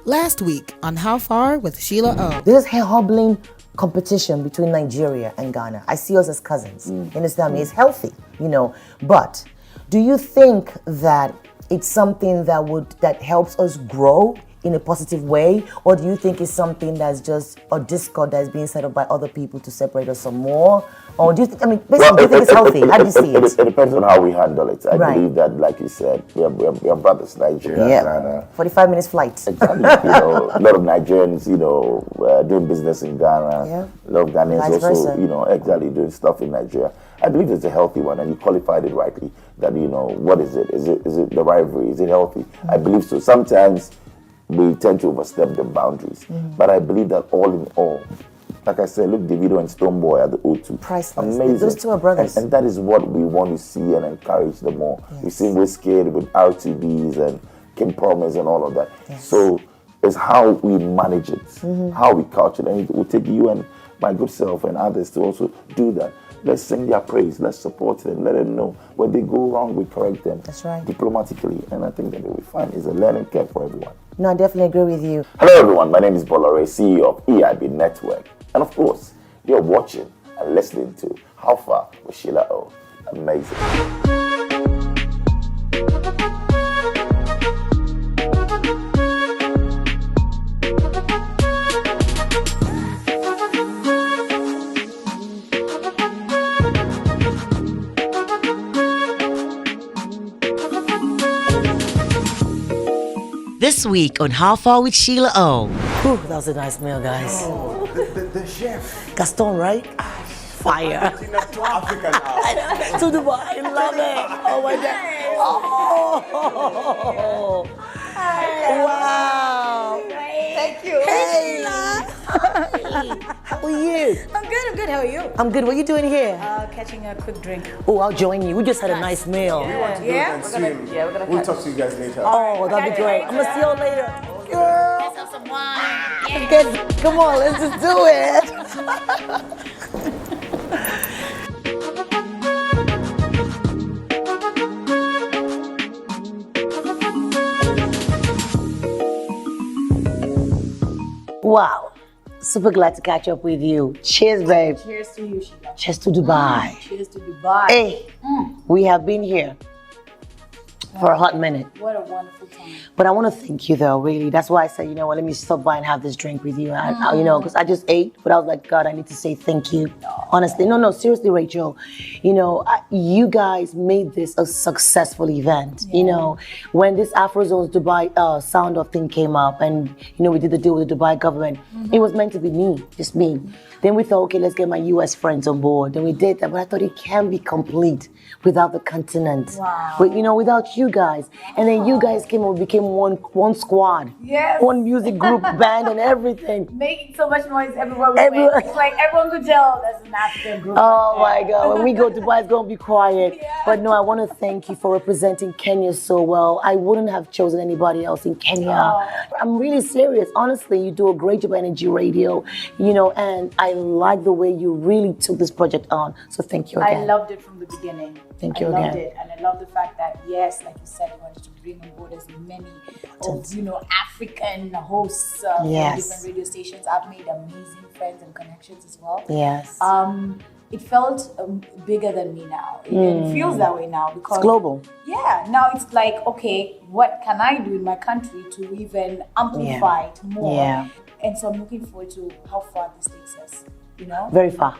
Last week on How Far with Sheila O. This hair hobbling competition between Nigeria and Ghana. I see us as cousins. You understand me? It's healthy, But do you think that it's something that helps us grow in a positive way, or do you think it's something that's just a discord that's being set up by other people to separate us some more? Or do you think, basically, do you think it's healthy? How do you see it? It depends on how we handle it. I believe that, like you said, we are brothers, Nigeria, Ghana. 45 minutes flight. Exactly. A lot of Nigerians, doing business in Ghana. Yeah. A lot of Ghanaians Vice also, versa. exactly doing stuff in Nigeria. I believe it's a healthy one, and you qualified it rightly. That what is it? Is it the rivalry? Is it healthy? I believe so. Sometimes we tend to overstep the boundaries, but I believe that all in all, like I said, look, Davido and Stonebwoy at the O2. Priceless. Amazing. Those two are brothers. And that is what we want to see and encourage them more. Yes. We've seen Wizkid with RTBs and Kim Promise and all of that. Yes. So it's how we manage it, how we culture it. And it will take you and my good self and others to also do that. Let's sing their praise. Let's support them. Let them know when they go wrong, we correct them. That's right. Diplomatically. And I think that they will find it's a learning curve for everyone. No, I definitely agree with you. Hello everyone, my name is Bolore, CEO of EIB Network. And of course, you're watching and listening to How Far with Sheila O. Amazing. This week on How Far with Sheila O. Whew, that was a nice meal, guys. The chef. Gaston, right? Fire. To Africa now. To Dubai, I love it. Oh my God. Oh. Wow. Thank you. Hey, how are you? I'm good. How are you? I'm good. What are you doing here? Catching a quick drink. Oh, I'll join you. We just had a nice meal. Yeah. We're gonna We'll talk to you guys later. Oh, that'd be great. I'm gonna see you all later. Girl. Let's have some wine. Come on, let's just do it. Wow. Super glad to catch up with you. Cheers, babe. Cheers to you, Sheila. Cheers to Dubai. Cheers to Dubai. Hey, we have been here for a hot minute. What a wonderful time. But I want to thank you, though, really. That's why I said, let me stop by and have this drink with you. Because I just ate, but I was like, God, I need to say thank you. Honestly. No, seriously, Rachel. You guys made this a successful event. Yeah. When this Afrozons Dubai sound off thing came up and, we did the deal with the Dubai government, it was meant to be me, just me. Then we thought, okay, let's get my US friends on board. Then we did that, but I thought it can't be complete without the continent. Wow. But, without you guys. And then you guys came and became one squad. Yes. One music group, band and everything. Making so much noise everywhere we went. It's like everyone could tell there's an African group. Oh my God, when we go to Dubai, it's going to be quiet. Yeah. But no, I want to thank you for representing Kenya so well. I wouldn't have chosen anybody else in Kenya. I'm really serious. Honestly, you do a great job at Energy Radio, and I like the way you really took this project on. So thank you again. I loved it from the beginning. Thank you I again. loved it, and I love the fact that, yes, like you said, you wanted to bring on board as many of, African hosts from different radio stations. I've made amazing friends and connections as well. Yes. It felt bigger than me now. It feels that way now because It's global. Yeah, now it's like, okay, what can I do in my country to even amplify it more? Yeah. And so I'm looking forward to how far this takes us, Very far.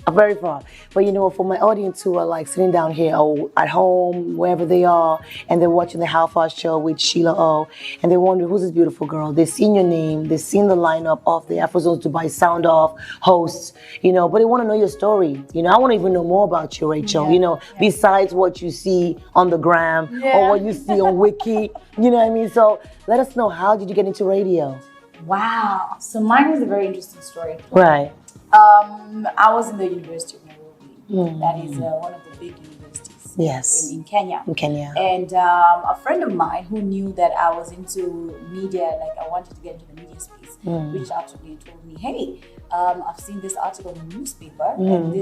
Very far. But for my audience who are like sitting down here or at home, wherever they are, and they're watching the How Far show with Sheila O, and they wonder who's this beautiful girl. They've seen your name, they've seen the lineup of the Afrozons Dubai Sound Off hosts, but they want to know your story. I want to even know more about you, Rachel, besides what you see on the gram or what you see on Wiki, you know what I mean? So let us know, how did you get into radio? Wow. So mine was a very interesting story. Right. I was in the University of Nairobi. That is one of the big universities in Kenya. In Kenya. And a friend of mine who knew that I was into media, like I wanted to get into the media space, reached out to me and told me, hey, I've seen this article in the newspaper and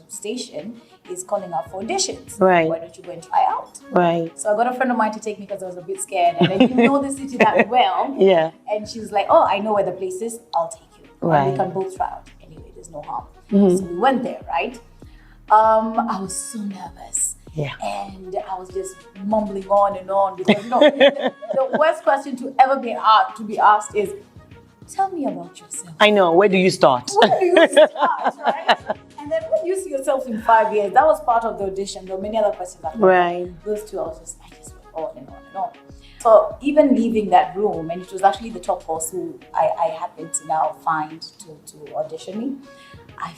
station is calling out for auditions. Right. Why don't you go and try out? Right. So I got a friend of mine to take me because I was a bit scared, and I didn't know the city that well. Yeah. And she was like, "Oh, I know where the place is. I'll take you. Right. And we can both try out. Anyway, there's no harm." So we went there, right? I was so nervous. Yeah. And I was just mumbling on and on because the worst question to ever be asked is, "Tell me about yourself." I know. Where do you start? Where do you start, right? And then where do you see yourself in 5 years? That was part of the audition. There were many other questions that Right. those two, I just went on and on and on. So even leaving that room, and it was actually the top boss who I happened to now find to audition me, I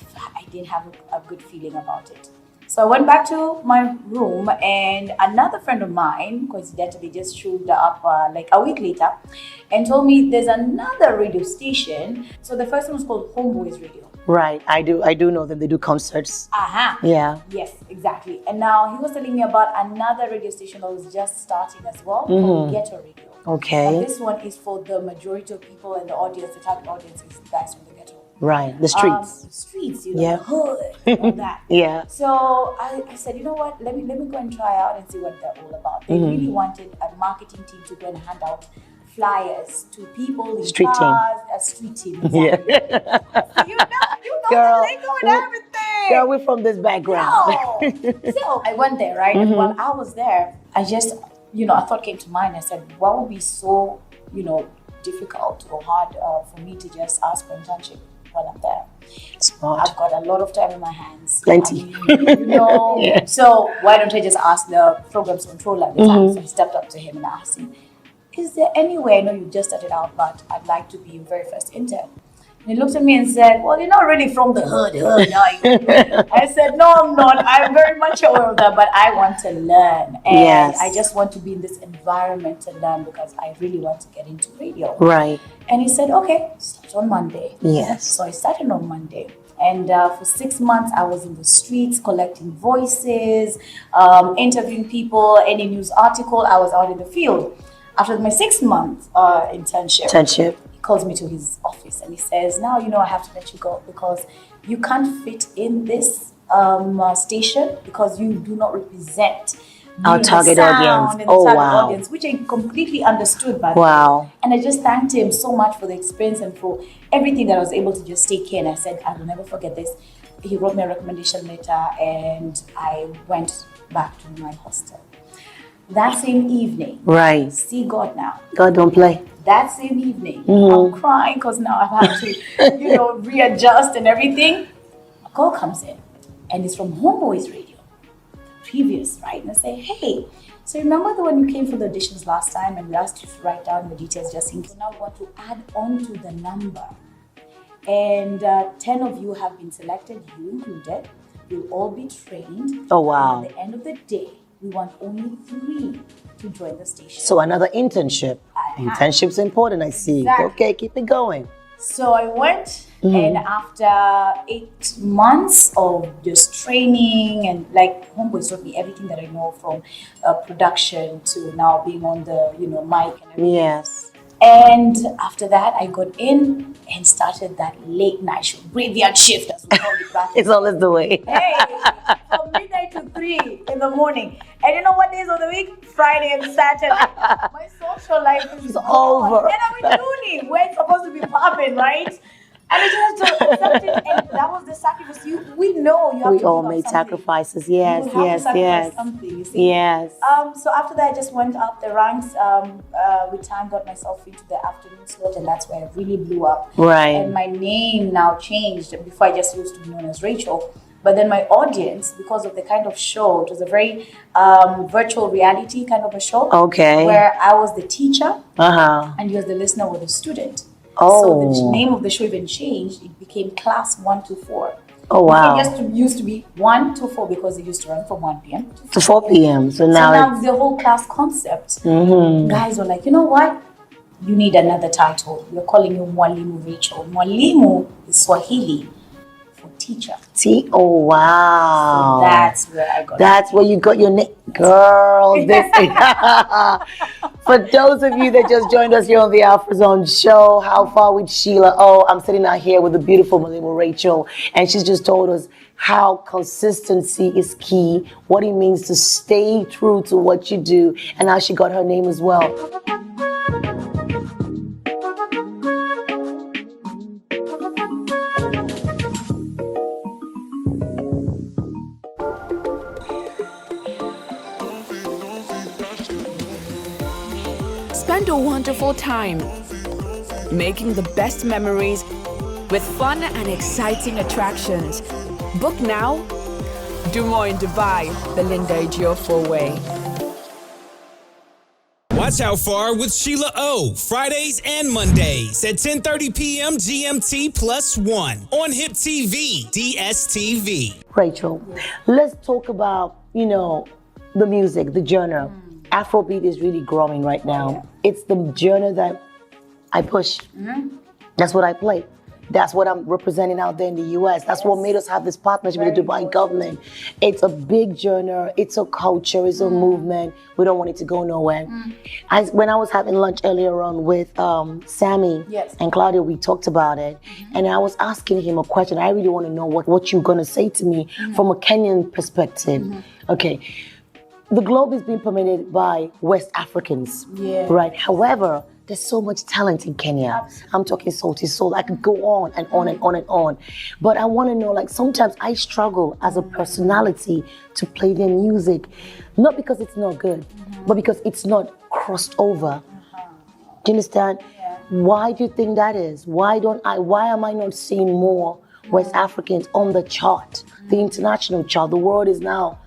didn't have a good feeling about it. So I went back to my room, and another friend of mine coincidentally just showed up like a week later and told me there's another radio station. So the first one was called Homeboys Radio. Right. I do know them. They do concerts. Aha. Yeah. Yes, exactly. And now he was telling me about another radio station that was just starting as well, called Ghetto Radio. Okay. And this one is for the majority of people in the audience, the target audience is guys from the ghetto. Right. The streets. The streets, Yeah. the hood, and all that. Yeah. So I said, you know what, let me go and try out and see what they're all about. They really wanted a marketing team to go and hand out flyers to people in Street team. cars, a street team. Exactly. Yeah. you know Girl, the lingo and everything. Girl, we're from this background. No. So I went there, right? And while I was there, I just, a thought came to mind. I said, what would be so, difficult or hard for me to just ask for internship while I'm there? Smart. I've got a lot of time in my hands. Plenty. Yeah. So why don't I just ask the programs controller at the time? So I stepped up to him and asked him, is there any way, I know you just started out, but I'd like to be your very first intern? And he looked at me and said, well, you're not really from the hood, are you? I said, no, I'm not. I'm very much aware of that, but I want to learn. And Yes. I just want to be in this environment to learn because I really want to get into radio. Right. And he said, okay, start on Monday. Yes. So I started on Monday. And for 6 months, I was in the streets collecting voices, interviewing people, any news article, I was out in the field. After my 6-month internship, he calls me to his office and he says, now, I have to let you go because you can't fit in this station because you do not represent our target audience. Oh, wow. Audience, which I completely understood by the way. And I just thanked him so much for the experience and for everything that I was able to just take in. I said, I will never forget this. He wrote me a recommendation letter and I went back to my hostel. That same evening, right. See God now. God don't play. That same evening, I'm crying because now I've had to, readjust and everything. A call comes in, and it's from Homeboys Radio, previous, right? And I say, hey, so remember the one you came for the auditions last time, and we asked you to write down the details just in case. So now we want to add on to the number, and 10 of you have been selected, you included. You'll all be trained. Oh wow! And at the end of the day, we want only 3 to join the station. So another internship. Internship's important, I see. Exactly. Okay, keep it going. So I went, and after 8 months of just training and like Homeboys taught me everything that I know from production to now being on the mic and everything. Yes. And after that, I got in and started that late night show, graveyard shift, as we call it back. It's always the way. Hey, from midnight to 3 in the morning. And you know what days of the week? Friday and Saturday. My social life is over. And I'm in uni, where it's supposed to be popping, right? And I just had to accept it, and that was the sacrifice. We know you have We to all give up made something. sacrifices. Yes, You have to yes, sacrifice yes. something, you see. Yes. So after that, I just went up the ranks. With time, got myself into the afternoon slot, and that's where I really blew up. Right. And my name now changed. Before I just used to be known as Rachel. But then my audience, because of the kind of show, it was a very virtual reality kind of a show. Okay. Where I was the teacher, and you as the listener were the student. Oh. So the name of the show even changed. It became Class 1 to 4. Oh wow. It used to be 1 to 4 because it used to run from 1 p.m. to 4 p.m. So now the whole class concept, guys were like, you know what? You need another title. We're calling you Mwalimu Rachel. Mwalimu is Swahili for teacher. Oh wow. So that's where I got That's where you got your name. Girl, this For those of you that just joined us here on the Afrozons show, How Far with Sheila O, I'm sitting out here with the beautiful Mwalimu Rachel, and she's just told us how consistency is key, what it means to stay true to what you do, and how she got her name as well. Spend a wonderful time making the best memories with fun and exciting attractions. Book now. Do more in Dubai, the Linda Ejiofor way. Watch How Far with Sheila O. Fridays and Mondays at 10:30 p.m. GMT +1 on HIPTV, DSTV. Rachel, let's talk about, the music, the genre. Afrobeat is really growing right now. It's the genre that I push. That's what I play. That's what I'm representing out there in the US. That's what made us have this partnership with the Dubai government. It's a big genre. It's a culture. It's a movement. We don't want it to go nowhere. When I was having lunch earlier on with Sammy and Claudia, we talked about it. And I was asking him a question. I really want to know what you're going to say to me from a Kenyan perspective. Okay. The globe is being permitted by West Africans, right? However, there's so much talent in Kenya. I'm talking Salty Soul. I could go on and on and on and on. But I want to know, sometimes I struggle as a personality to play their music, not because it's not good, but because it's not crossed over. Do you understand? Why do you think that is? Why am I not seeing more West Africans on the chart, the international chart? The world is now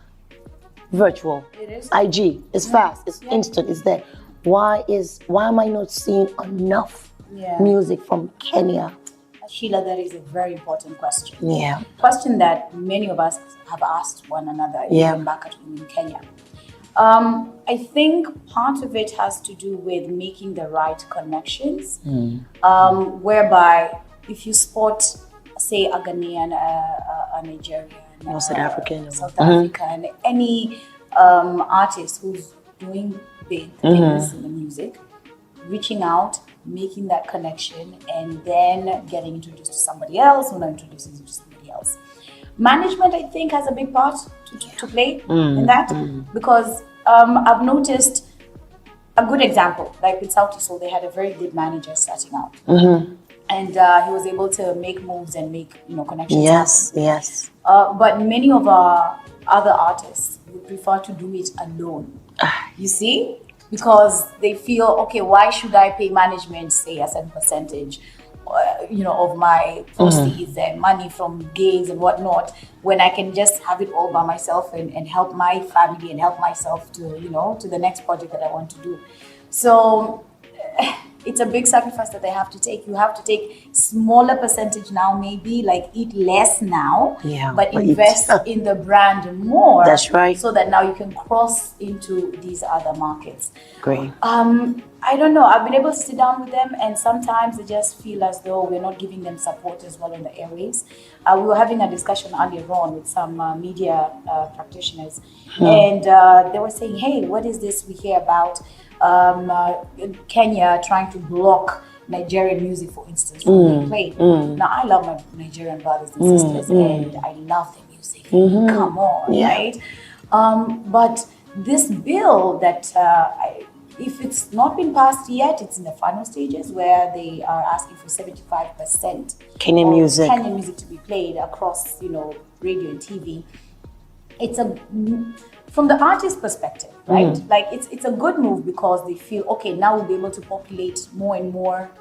virtual. It is. IG. It's fast. It's instant. It's there. Why am I not seeing enough music from Kenya? Sheila, that is a very important question. Yeah. Question that many of us have asked one another, even back at home in Kenya. I think part of it has to do with making the right connections, whereby if you spot, say, a Ghanaian, a Nigerian, South African, any artist who's doing big things in the music, reaching out, making that connection, and then getting introduced to somebody else, who now introduces you to somebody else. Management, I think, has a big part to play in that, because I've noticed a good example, like with Sauti Soul, they had a very good manager starting out. And he was able to make moves and make connections happen. Yes. But many of our other artists would prefer to do it alone. You see? Because they feel, okay, why should I pay management, say, a certain percentage, of my proceeds and money from gigs and whatnot, when I can just have it all by myself and help my family and help myself to, to the next project that I want to do. So it's a big sacrifice that they have to take. You have to take smaller percentage now, maybe, eat less now, but invest in the brand more. That's right. So that now you can cross into these other markets. Great. I don't know. I've been able to sit down with them, and sometimes they just feel as though we're not giving them support as well on the airwaves. We were having a discussion earlier on with some media practitioners, and they were saying, hey, what is this we hear about Kenya trying to block Nigerian music, for instance, from being played? Now, I love my Nigerian brothers and sisters, and I love their music. Come on, right? But this bill that, if it's not been passed yet, it's in the final stages where they are asking for 75% Kenyan music to be played across, radio and TV. It's from the artist perspective, right? It's a good move because they feel, okay, now we'll be able to populate more and more,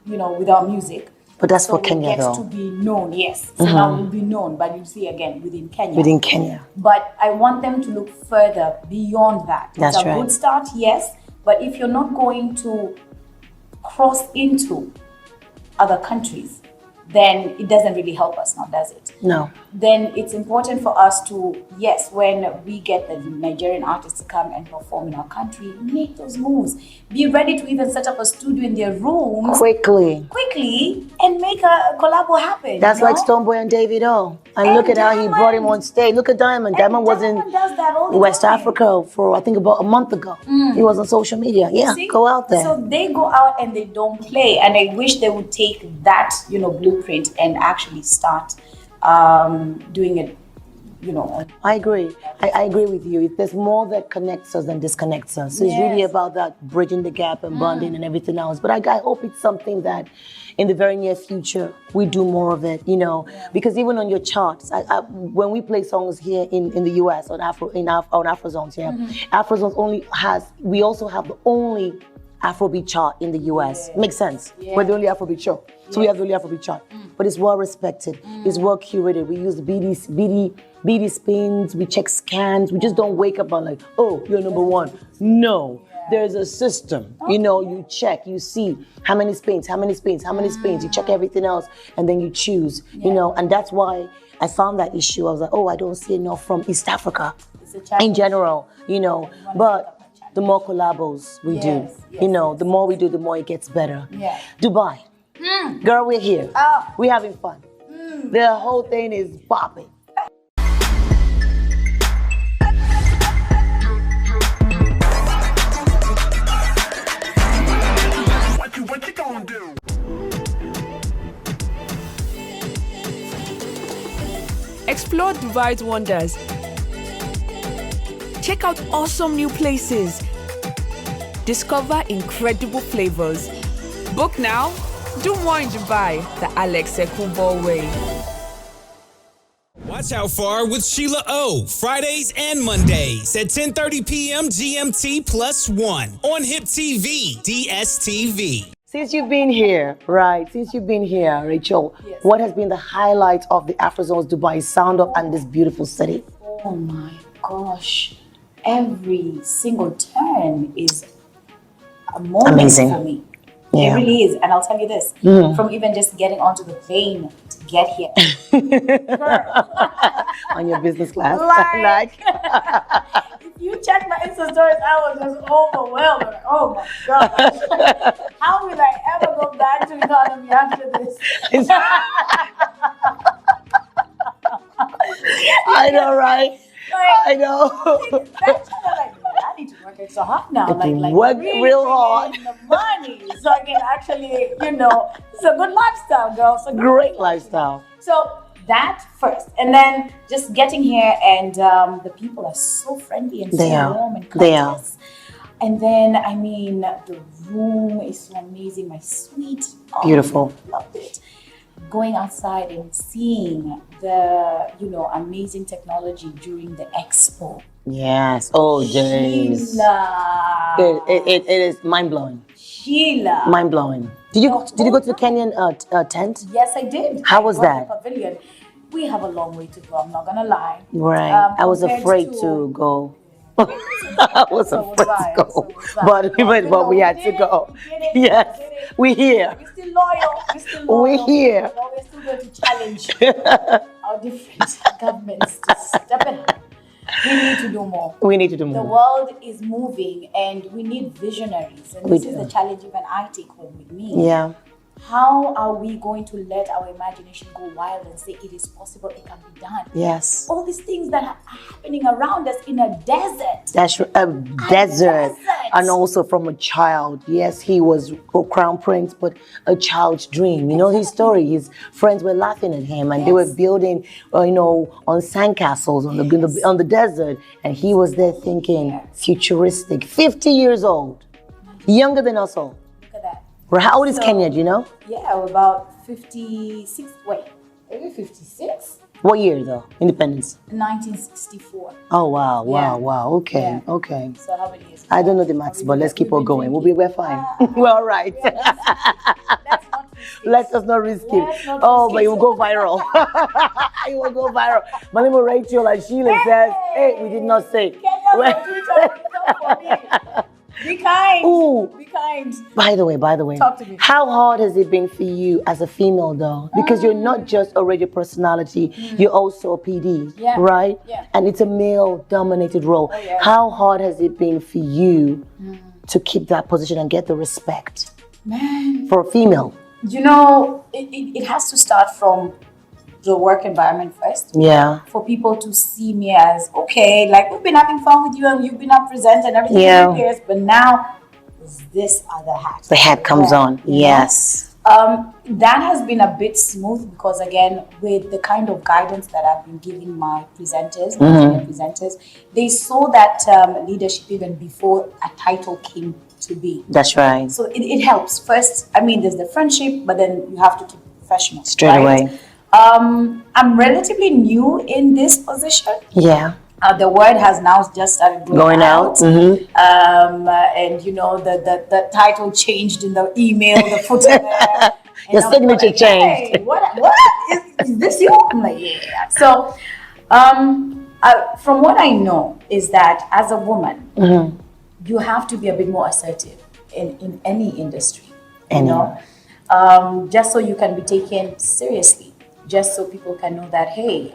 with our music. But that's for Kenya, though. So to be known, yes. So now we'll be known, but you see again within Kenya. Within Kenya. But I want them to look further beyond that. That's it's a good start, yes. But if you're not going to cross into other countries, then it doesn't really help us now, does it? No. then it's important for us to, yes, when we get the Nigerian artists to come and perform in our country, make those moves. Be ready to even set up a studio in their rooms Quickly, and make a collabo happen. that's you know? like Stonebwoy and David O. And And look at how he brought him Diamond. on stage. Look at Diamond. Diamond was in Diamond does that all the West time. Africa for I think about a month ago. He was on social media. Yeah, See? go out there. So they go out and they don't play, and I wish they would take that, blueprint and actually start doing it, I agree. I agree with you. There's more that connects us than disconnects us. So it's really Yes. about that bridging the gap and bonding and everything else. But I hope it's something that in the very near future, we do more of it, because even on your charts, when we play songs here in the US on Afrozons, Afrozons we also have the only Afrobeat chart in the US. Makes sense. We're the only Afrobeat show. So we have the only Afrobeat chart. But it's well respected. It's well curated. We use BD spins, we check scans. We just don't wake up and like, oh, you're number one. No. There's a system. You check, you see how many spins. You check everything else and then you choose, and that's why I found that issue. I was like, oh, I don't see enough from East Africa in general, but the more collabos we do, the more we do, the more it gets better. Yeah. Dubai, girl, we're here. We're having fun. The whole thing is bopping. What you gonna do? Explore Dubai's wonders. Check out awesome new places. Discover incredible flavors. Book now, do more in Dubai the Alex Ekubo way. Watch How Far with Sheila O. Fridays and Mondays at 10:30 p.m. GMT +1 on HIPTV, DSTV. Since you've been here, Rachel, what has been the highlight of the Afrozons Dubai sound up and this beautiful city? Oh my gosh. Every single turn is a moment Amazing. for me. Yeah. It really is. And I'll tell you this, from even just getting onto the plane to get here. On your business class. If you check my Insta stories, I was just overwhelmed. Oh my gosh. How will I ever go back to economy after this? I know, right? I know. I need to work extra hard now. Work really real hard. bring in the money so I can actually, it's a good lifestyle, girl. It's a Great lifestyle. So that first, and then just getting here, and the people are so friendly and so warm and courteous. And then, the room is so amazing. My suite, Beautiful. Loved it. Going outside and seeing the, amazing technology during the expo. Yes. Oh, days. Sheila. It is mind blowing. Sheila. Mind blowing. Did you go to the Kenyan tent? Yes, I did. How was that? The pavilion. We have a long way to go. I'm not gonna lie. Right. I was afraid to go. I was afraid to go, but we had to go. Yes, we're here. We're still loyal. We're here. We're still going to challenge our different governments to step it up. We need to do more. We need to do The more. world is moving, and we need visionaries. And this is the challenge even I take home with me. Yeah. How are we going to let our imagination go wild and say it is possible, it can be done? Yes. All these things that are happening around us in a desert. That's a desert. And also from a child. Yes, he was a crown prince, but a child's dream. You know his story. His friends were laughing at him, and they were building, on sandcastles on the desert, and he was there thinking futuristic. 50 years old, younger than us all. Look at that. How old is Kenya? Do you know? Yeah, we're about 56. Wait, maybe 56? What year though? Independence. 1964. Oh wow, Yeah. wow. Okay, Yeah. okay. So how many years? I don't know the maths, but let's keep on going. We're fine. We're all right. Let us not risk it. Oh, but it will go viral. It will go viral. My name is Rachel, and Sheila says, "Hey, we did not say." Be kind. Ooh, Be kind. mind. By the way, Talk to me. how hard has it been for you as a female though? Because you're not just a radio personality, you're also a PD, right? Yeah. And it's a male-dominated role. Oh, yeah. How hard has it been for you to keep that position and get the respect for a female? You know, it has to start from the work environment first. Yeah. For people to see me as, okay, like we've been having fun with you and you've been up present and everything appears, but now is this other hat. The hat comes on, yes. That has been a bit smooth because again, with the kind of guidance that I've been giving my presenters, my senior presenters, they saw that leadership even before a title came to be. That's right. So it helps. First, I mean, there's the friendship, but then you have to keep it professional. Straight away. I'm relatively new in this position. Yeah. The word has now just started going out. And you know, the title changed in the email, the footer there. Your signature changed. Hey, what? Is this you? I'm like, yeah. So, from what I know is that as a woman, you have to be a bit more assertive in any industry. You know, just so you can be taken seriously. Just so people can know that, hey,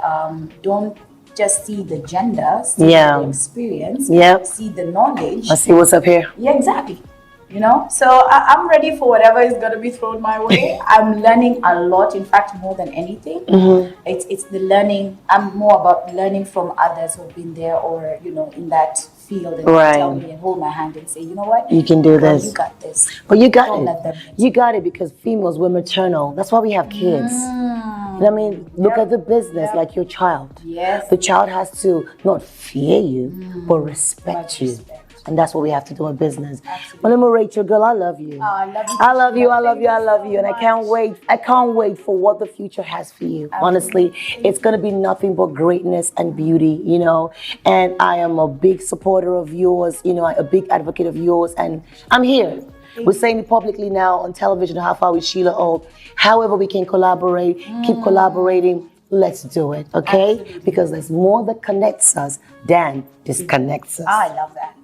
don't just see the gender, see the experience, see the knowledge. Let's see what's up here. Yeah, exactly. You know, so I'm ready for whatever is going to be thrown my way. I'm learning a lot, in fact, more than anything. It's the learning. I'm more about learning from others who've been there or, you know, in that field and tell me and hold my hand and say, you know what? You can do this. You got this. But you got Don't it. let them You got it because females, we're maternal. That's why we have kids. You know what I mean? Look at the business like your child. Yes. The child has to not fear you, but respect you. And that's what we have to do in business. Mwalimu Rachel, girl, I love you. I love you. I love you. I love you. I love you. And I can't wait. I can't wait for what the future has for you. Honestly, it's going to be nothing but greatness and beauty, you know. And I am a big supporter of yours, you know, a big advocate of yours. And I'm here. We're saying it publicly now on television, How Far with Sheila O. However we can collaborate, keep collaborating, let's do it, okay? Absolutely. Because there's more that connects us than disconnects us. I love that.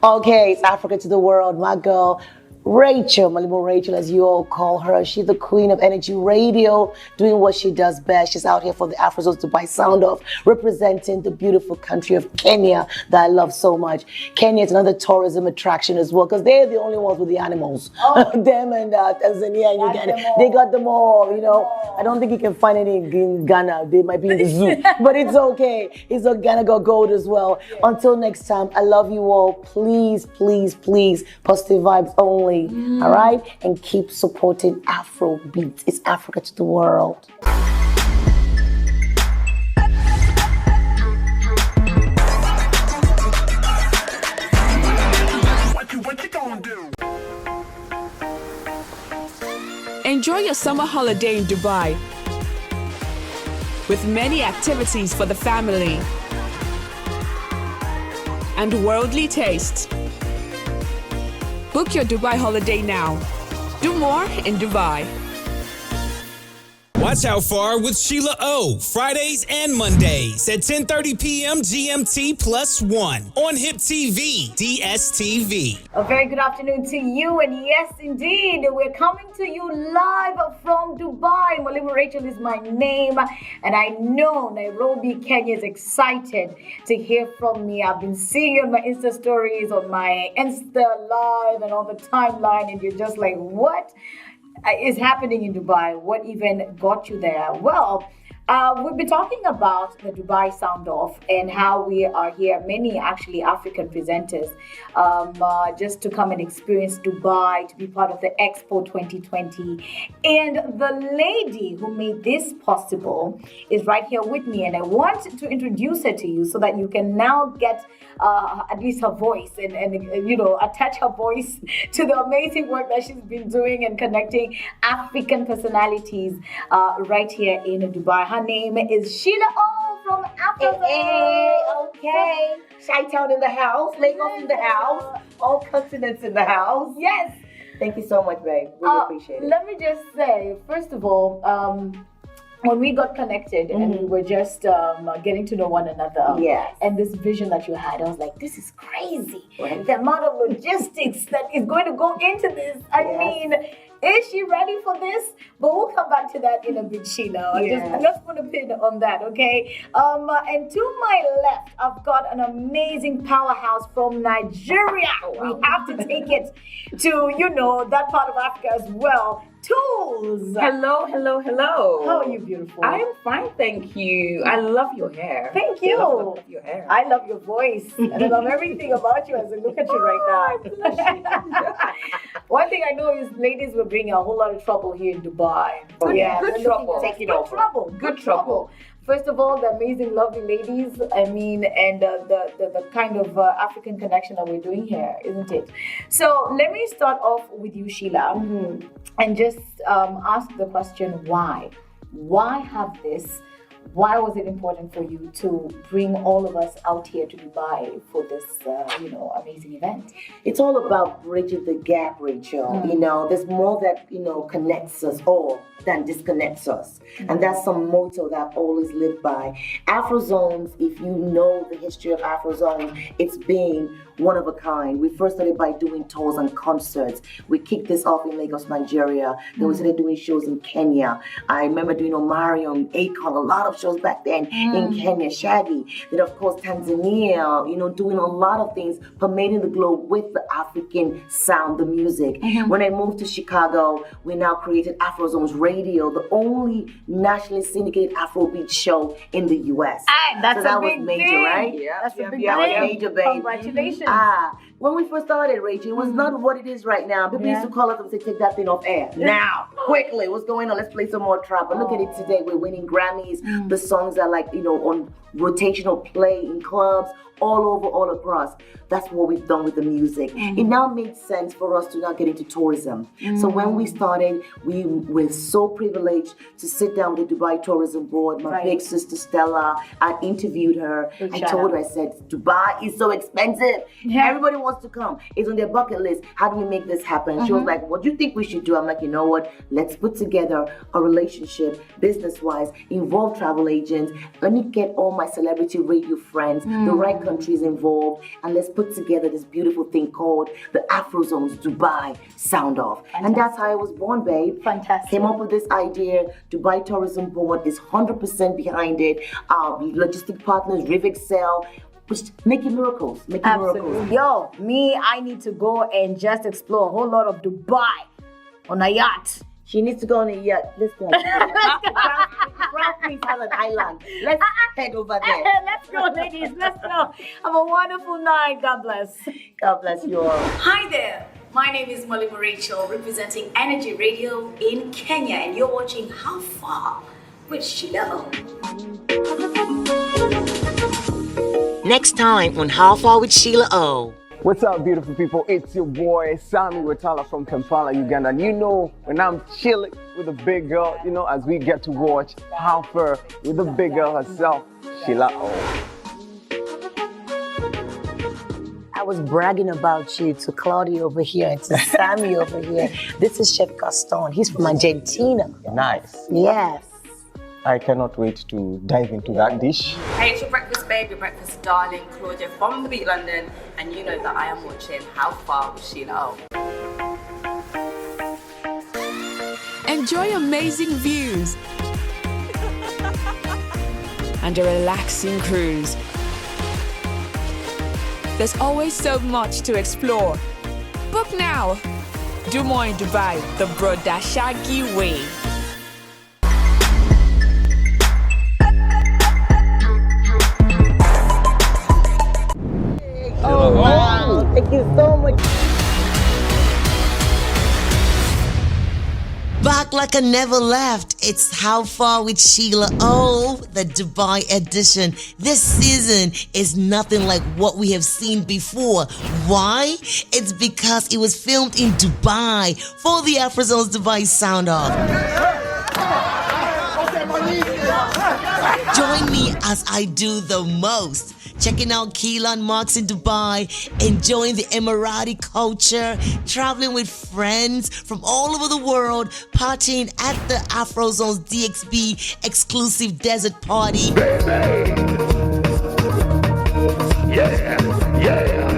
Okay, it's Africa to the world, my girl. Rachel, Mwalimu Rachel, as you all call her. She's the queen of energy radio, doing what she does best. She's out here for the Afrozons Dubai sound off, representing the beautiful country of Kenya that I love so much. Kenya is another tourism attraction as well, because they're the only ones with the animals. Them and Tanzania and Uganda, they got them all, you know. I don't think you can find any in Ghana. They might be in the zoo, but it's okay. It's a Ghana got gold as well. Until next time, I love you all. Please, please, please, positive vibes only. All right, and keep supporting Afro beats. It's Africa to the world. What you gonna do? Enjoy your summer holiday in Dubai with many activities for the family and worldly taste. Book your Dubai holiday now. Do more in Dubai. Watch How Far with Sheila O. Fridays and Mondays at 10:30 p.m. GMT +1 on HIPTV, DSTV. A very good afternoon to you, and yes, indeed, we're coming to you live from Dubai. Mwalimu Rachel is my name, and I know Nairobi, Kenya is excited to hear from me. I've been seeing you on my Insta stories, on my Insta Live, and on the timeline, and you're just like, what is happening in Dubai? What even got you there? Well, we've been talking about the Dubai Sound Off and how we are here, many actually African presenters, just to come and experience Dubai, to be part of the Expo 2020. And the lady who made this possible is right here with me, and I want to introduce her to you so that you can now get at least her voice and you know, attach her voice to the amazing work that she's been doing and connecting African personalities right here in Dubai. Her name is Sheila O from Afrozons. Hey, okay. Chi-town in the house, Lagos in the house, all continents in the house. Yes. Thank you so much, babe. Really appreciate it. Let me just say, first of all, when we got connected and we were just getting to know one another, Yes. and this vision that you had, I was like, this is crazy. Right. The amount of logistics that is going to go into this. I mean, is she ready for this? But we'll come back to that in a bit, Sheila. Let's put a pin on that, okay? And to my left, I've got an amazing powerhouse from Nigeria. We have to take it to, that part of Africa as well. Tools. Hello. How are you, beautiful? I am fine, thank you. I love your hair. Thank you. I love your hair. I love your voice. And I love everything about you as I look at you right now. One thing I know is ladies will bring a whole lot of trouble here in Dubai. Good trouble. Take it over. Good trouble. First of all, the amazing, lovely ladies, and the kind of African connection that we're doing here, isn't it? So let me start off with you, Sheila, and just ask the question, why? Why have this? Why was it important for you to bring all of us out here to Dubai for this, amazing event? It's all about bridging the gap, Rachel. There's more that, connects us all than disconnects us. And that's some motto that I've always lived by. Afrozons, if you know the history of Afrozons, it's being one of a kind. We first started by doing tours and concerts. We kicked this off in Lagos, Nigeria. Then we started doing shows in Kenya. I remember doing Omarion, Akon, a lot of shows back then in Kenya, Shaggy. Then of course Tanzania, doing a lot of things, permeating the globe with the African sound, the music. When I moved to Chicago, we now created Afrozons Radio, the only nationally syndicated Afrobeat show in the US. That's that a was big major, thing. right? That's a big That was thing. major, babe. Congratulations. When we first started, Rachel, it was not what it is right now. People used to call us and say, take that thing off air. Now, quickly, what's going on? Let's play some more trap. But look at it today. We're winning Grammys. The songs are like, on rotational play in clubs, all over, all across. That's what we've done with the music. It now made sense for us to now get into tourism. So when we started, we were so privileged to sit down with the Dubai Tourism Board. My big sister Stella, I interviewed her. I told her, I said, Dubai is so expensive. Everybody wants to come. It's on their bucket list. How do we make this happen? She was like, what do you think we should do? I'm like, you know what? Let's put together a relationship, business-wise, involve travel agents. Let me get all my celebrity radio friends, the right countries involved, and let's put together this beautiful thing called the Afrozons Dubai Sound Off. And that's how it was born, babe. Fantastic. Came up with this idea. Dubai Tourism Board is 100% behind it. Our logistic partners, Rivexcel, just making miracles. Yo, I need to go and just explore a whole lot of Dubai on a yacht. She needs to go on a yacht. Let's go. France has an island. Let's head over there. Let's go, ladies. Let's go. Have a wonderful night. God bless. God bless you all. Hi there. My name is Mwalimu Rachel, representing Energy Radio in Kenya, and you're watching How Far with Sheila O. Next time on How Far with Sheila O. What's up, beautiful people? It's your boy, Sami Watala from Kampala, Uganda. And when I'm chilling with a big girl, as we get to watch How Far with the big girl herself, Sheila O. I was bragging about you to Claudia over here and to Sammy over here. This is Chef Gaston. He's from Argentina. Nice. Yes. I cannot wait to dive into that dish. Hey, it's your breakfast babe, your breakfast darling, Claudia from the Beat London, and you know that I am watching How Far with Sheila O. Enjoy amazing views and a relaxing cruise. There's always so much to explore. Book now. Do more in Dubai, the Broda Shaggy way. Oh, wow. Thank you so much. Back like I never left. It's How Far with Sheila O, the Dubai edition. This season is nothing like what we have seen before. Why? It's because it was filmed in Dubai for the Afrozons Dubai Sound Off. Join me as I do the most. checking out Keelan Marks in Dubai, enjoying the Emirati culture, traveling with friends from all over the world, partying at the Afrozons DXB exclusive desert party.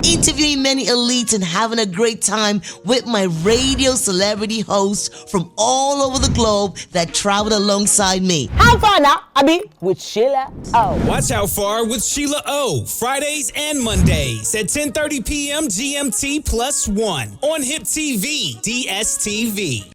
Interviewing many elites and having a great time with my radio celebrity hosts from all over the globe that traveled alongside me. How far now? I mean, with Sheila O. Watch How Far with Sheila O. Fridays and Mondays at 10:30 p.m. GMT +1 on HIPTV, DSTV.